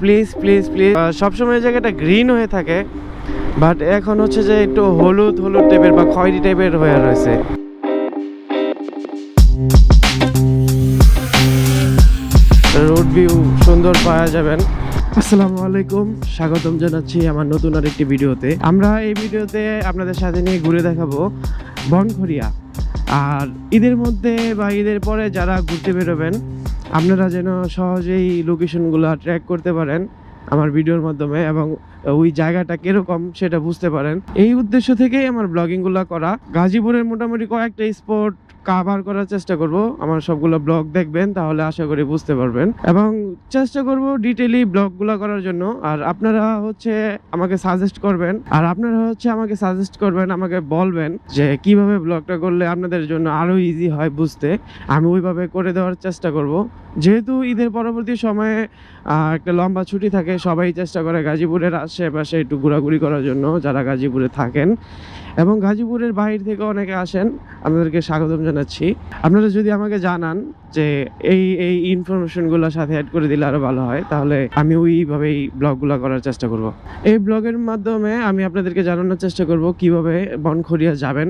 Please please please সবসময় জায়গাটা green হয়ে থাকে, বাট এখন হচ্ছে যে একটু হলুদ হলুদ টাইপের বা খয়েরি টাইপের হয়ে রয়েছে। রোড ভিউ সুন্দর পাওয়া যাবেন। আসসালামু আলাইকুম, স্বাগতম জানাচ্ছি আমার নতুন আরেকটি ভিডিওতে। আমরা এই ভিডিওতে আপনাদের সাথে নিয়ে ঘুরে দেখাবো বনখরিয়া। আর ঈদের মধ্যে বা ঈদের পরে যারা ঘুরতে বেরোবেন, আপনারা যেন সহজেই লোকেশনগুলো ট্র্যাক করতে পারেন আমার ভিডিওর মাধ্যমে এবং ওই জায়গাটা কিরকম সেটা বুঝতে পারেন। এই উদ্দেশ্য থেকেই আমার ব্লগিংগুলো করা। গাজীপুরের মোটামুটি কয়েকটা স্পট কাভার করার চেষ্টা করব। আমার সবগুলো ব্লগ দেখবেন, তাহলে আশা করি বুঝতে পারবেন এবং চেষ্টা করব ডিটেইলি ব্লগগুলো করার জন্য। আর আপনারা হচ্ছে আমাকে সাজেস্ট করবেন, আমাকে বলবেন যে কিভাবে ব্লগটা করলে আপনাদের জন্য আরো ইজি হয় বুঝতে। আমি ওইভাবে করে দেওয়ার চেষ্টা করব। যেহেতু ঈদের পরবর্তী সময়ে একটা লম্বা ছুটি থাকে, সবাই চেষ্টা করে গাজীপুরের আশেপাশে একটু ঘোরাঘুরি করার জন্য, যারা গাজীপুরে থাকেন এবং গাজীপুরের বাইরে থেকে অনেকে আসেন, আপনাদেরকে স্বাগতম জানাচ্ছি। আপনারা যদি আমাকে জানান যে এই ইনফরমেশনগুলো সাথে অ্যাড করে দিলে আরো ভালো হয়, তাহলে আমি ওইভাবেই ব্লগগুলো করার চেষ্টা করব। এই ব্লগের মাধ্যমে আমি আপনাদেরকে জানানোর চেষ্টা করব কিভাবে বনখরিয়া যাবেন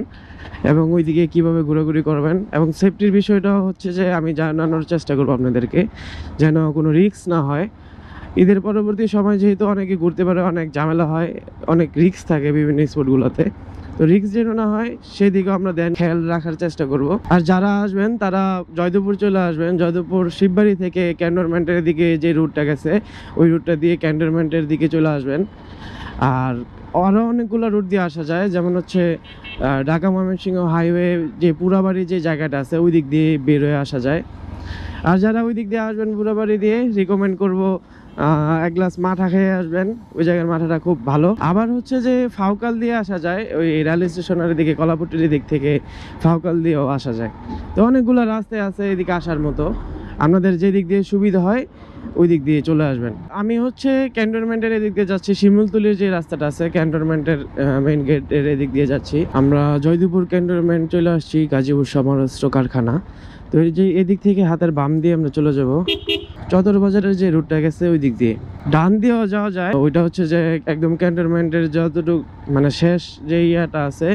এবং ওইদিকে কিভাবে ঘোরাঘুরি করবেন, এবং সেফটির বিষয়টাও হচ্ছে যে আমি জানানোর চেষ্টা করব আপনাদেরকে, যেন কোনো রিস্ক না হয়। ঈদের পরবর্তী সময় যেহেতু অনেকে ঘুরতে পারে, অনেক ঝামেলা হয়, অনেক রিস্ক থাকে বিভিন্ন স্পটগুলোতে, তো রিস্ক যেন না হয় সেদিকেও আমরা খেয়াল রাখার চেষ্টা করব। আর যারা আসবেন তারা জয়দেবপুর চলে আসবেন। জয়দেবপুর শিববাড়ি থেকে ক্যান্টনমেন্টের দিকে যে রুটটা গেছে, ওই রুটটা দিয়ে ক্যান্টনমেন্টের দিকে চলে আসবেন। আর আরও অনেকগুলো রুট দিয়ে আসা যায়, যেমন হচ্ছে ঢাকা ময়মনসিংহ হাইওয়ে যে পুরাবাড়ি যে জায়গাটা আছে, ওই দিক দিয়ে বের হয়ে আসা যায়। আর যারা ওই দিক দিয়ে আসবেন পুরাবাড়ি দিয়ে, রিকমেন্ড করব এক গ্লাস মাঠা খেয়ে আসবেন। ওই জায়গার মাঠাটা খুব ভালো। আবার হচ্ছে যে ফাউকাল দিয়ে আসা যায়, ওই রেল স্টেশনের দিকে কলাপট্টির দিক থেকে ফাউকাল দিয়েও আসা যায়। তো অনেকগুলো রাস্তায় আছে এদিকে আসার মতো, আপনাদের যে দিক দিয়ে সুবিধা হয় ওই দিক দিয়ে চলে আসবেন। আমি হচ্ছে ক্যান্টনমেন্টের এদিক দিয়ে যাচ্ছি, শিমুলতলির যে রাস্তাটা আছে ক্যান্টনমেন্টের মেইন গেটের এদিক দিয়ে যাচ্ছি। আমরা জয়দেবপুর ক্যান্টনমেন্ট চলে আসছি, গাজীপুর সমরাস্ত্র কারখানা। তো এই যে এদিক থেকে হাতের বাম দিয়ে আমরা চলে যাব চতর বাজারের যে রুটটা গেছে ওই দিক দিয়ে। ডান দিয়েও যাওয়া যায়, ওইটা হচ্ছে যে একদম ক্যান্টনমেন্টের যতটুকু মানে শেষ যে ইয়াটা আছে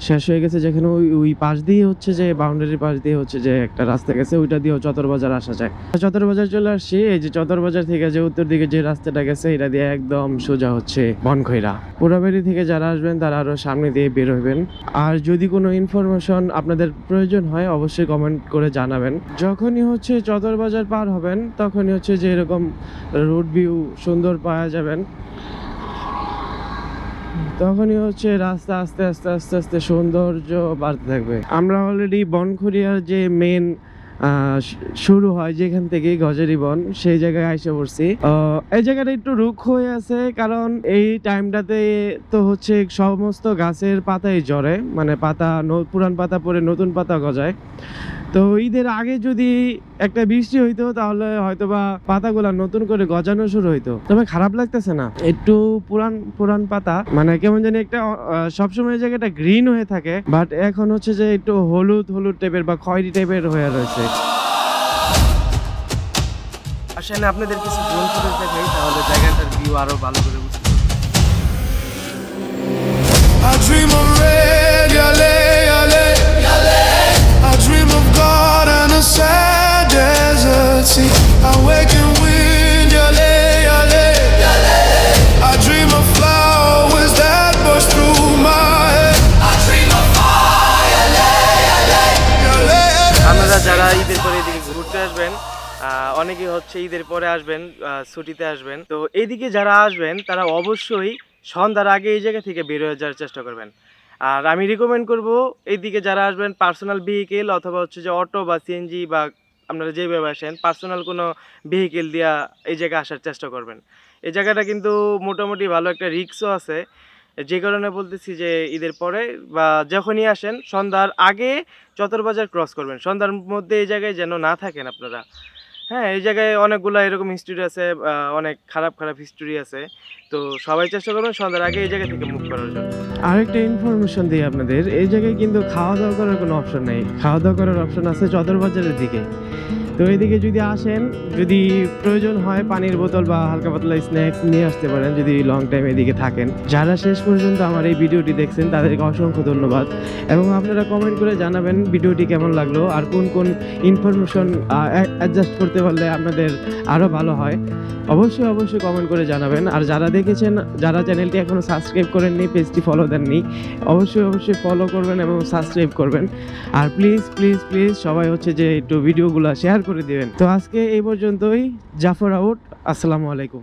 শেষ হয়ে গেছে, যেখানে ওই পাশ দিয়ে হচ্ছে যে বাউন্ডারির পাশ দিয়ে হচ্ছে যে একটা রাস্তা গেছে, ওইটা দিয়েও চতর বাজার আসা যায়। চতর বাজার চলে আসছি। এই যে চতর বাজার থেকে যে উত্তর দিকে যে রাস্তাটা গেছে, এটা দিয়ে একদম সোজা হচ্ছে বনখরিয়া। পুরাবাড়ি থেকে যারা আসবেন তারা আরো সামনে দিয়ে বের হইবেন। আর যদি কোনো ইনফরমেশন আপনাদের প্রয়োজন হয় অবশ্যই কমেন্ট করে জানাবেন। যখনই হচ্ছে চতর বাজার পার হবেন তখনই হচ্ছে যে এরকম রোড ভিউ সুন্দর পাওয়া যাবেন, তখনই হচ্ছে রাস্তা আস্তে আস্তে আস্তে আস্তে সৌন্দর্য বাড়তে থাকবে। আমরা অলরেডি বনখরিয়ার যে মেন শুরু হয় যেখান থেকে গজারি বন, সেই জায়গায় এসে পড়ছি। এই জায়গাটা একটু রুক্ষ হয়ে আছে, কারণ এই টাইমটাতে তো হচ্ছে সমস্ত গাছের পাতাই ঝরে, মানে পাতা পুরান পাতা পরে নতুন পাতা গজায়। তো ঈদের আগে যদি একটা বৃষ্টি হইতো তাহলে হয়তোবা পাতাগুলা নতুন করে গজানো শুরু হইতো। তবে খারাপ লাগতেছে না, একটু পুরান পুরান পাতা, মানে কেমন জানি একটা সবসময় জায়গাটা গ্রিন হয়ে থাকে, বাট এখন হচ্ছে যে একটু হলুদ হলুদ টাইপের বা খয়েরি টাইপের হয়ে রয়েছে। আসলে আপনাদের কিছু ড্রোন ফুটেজ দেখাই, তাহলে জায়গাটার ভিউ আরো ভালো করে বুঝতে পারবেন। I dream of red, yale, yale, yale. I dream of God and a sad desert sea. I wake in wind, yale, yale, yale. I dream of flowers that burst through my head. I dream of fire, yale, yale, yale. আপনারা যারা ঈদের পরে এদিকে ঘুরতে আসবেন, অনেকেই হচ্ছে ঈদের পরে আসবেন, ছুটিতে আসবেন, তো এইদিকে যারা আসবেন তারা অবশ্যই সন্ধ্যার আগে এই জায়গা থেকে বের হয়ে যাওয়ার চেষ্টা করবেন। আর আমি রিকমেন্ড করব এইদিকে যারা আসবেন পার্সোনাল ভেহিকেল অথবা হচ্ছে যে অটো বা সিএনজি বা আপনারা যেভাবে আসেন পার্সোনাল কোনো ভেহিকেল দিয়া এই জায়গায় আসার চেষ্টা করবেন। এই জায়গাটা কিন্তু মোটামুটি ভালো একটা রিস্কও আছে, যে কারণে বলতেছি যে ঈদের পরে বা যখনই আসেন সন্ধ্যার আগে চতর বাজার ক্রস করবেন। সন্ধ্যার মধ্যে এই জায়গায় যেন না থাকেন আপনারা। হ্যাঁ, এই জায়গায় অনেকগুলো এরকম হিস্টোরি আছে, অনেক খারাপ খারাপ হিস্টোরি আছে, তো সবাই চেষ্টা করবেন সন্ধ্যার আগে এই জায়গা থেকে মুভ করার জন্য। আরেকটা ইনফরমেশন দিই আপনাদের, এই জায়গায় কিন্তু খাওয়া দাওয়া করার কোনো অপশন নেই। খাওয়া দাওয়া করার অপশন আছে চতর বাজারের দিকে। তো এদিকে যদি আসেন, যদি প্রয়োজন হয় পানির বোতল বা হালকা পাতলা স্ন্যাক্স নিয়ে আসতে পারেন যদি লং টাইম এদিকে থাকেন। যারা শেষ পর্যন্ত আমার এই ভিডিওটি দেখছেন তাদেরকে অসংখ্য ধন্যবাদ, এবং আপনারা কমেন্ট করে জানাবেন ভিডিওটি কেমন লাগলো আর কোন কোন ইনফরমেশন অ্যাডজাস্ট করতে পারলে আপনাদের আরও ভালো হয়। অবশ্যই কমেন্ট করে জানাবেন। আর যারা দেখেছেন, যারা চ্যানেলটি এখনও সাবস্ক্রাইব করেননি, পেজটি ফলো দেননি, অবশ্যই ফলো করবেন এবং সাবস্ক্রাইব করবেন। আর প্লিজ সবাই হচ্ছে যে একটু ভিডিওগুলো শেয়ার করে দিবেন। তো আজকে এই পর্যন্তই। জাফর আউট। আসসালামু আলাইকুম।